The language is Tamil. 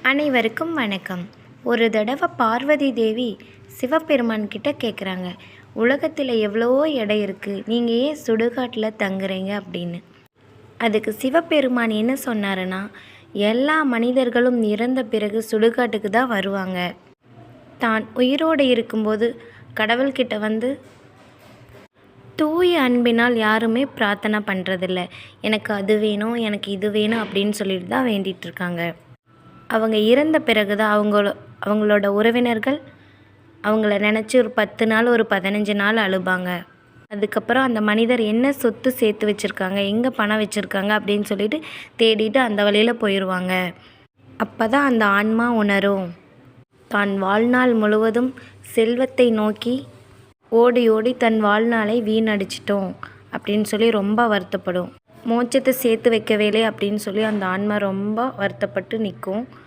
அனைவருக்கும் வணக்கம். ஒரு தடவை பார்வதி தேவி சிவபெருமான் கிட்ட கேட்குறாங்க, உலகத்தில் எவ்வளவோ இடம் இருக்குது, நீங்கள் ஏன் சுடுகாட்டில் தங்குறீங்க அப்படின்னு. அதுக்கு சிவபெருமான் என்ன சொன்னாருன்னா, எல்லா மனிதர்களும் இறந்த பிறகு சுடுகாட்டுக்கு தான் வருவாங்க. தான் உயிரோடு இருக்கும்போது கடவுள்கிட்ட வந்து தூய அன்பினால் யாருமே பிரார்த்தனை பண்ணுறதில்ல. எனக்கு அது வேணும், எனக்கு இது வேணும் அப்படின்னு சொல்லிட்டு தான் வேண்டிகிட்ருக்காங்க. அவங்க இறந்த பிறகு தான் அவங்களோட உறவினர்கள் அவங்கள நினச்சி ஒரு 10 நாள் ஒரு 15 நாள் அழுபாங்க. அதுக்கப்புறம் அந்த மனிதர் என்ன சொத்து சேர்த்து வச்சுருக்காங்க, எங்கே பணம் வச்சுருக்காங்க அப்படின்னு சொல்லிட்டு தேடிட்டு அந்த வழியில் போயிடுவாங்க. அப்போ தான் அந்த ஆன்மா உணரும், தான் வாழ்நாள் முழுவதும் செல்வத்தை நோக்கி ஓடி ஓடி தன் வாழ்நாளை வீணடிச்சிட்டோம் அப்படின்னு சொல்லி ரொம்ப வருத்தப்படும். மோட்சத்தை சேர்த்து வைக்கவேலே அப்படின்னு சொல்லி அந்த ஆன்மா ரொம்ப வருத்தப்பட்டு நிற்கும்.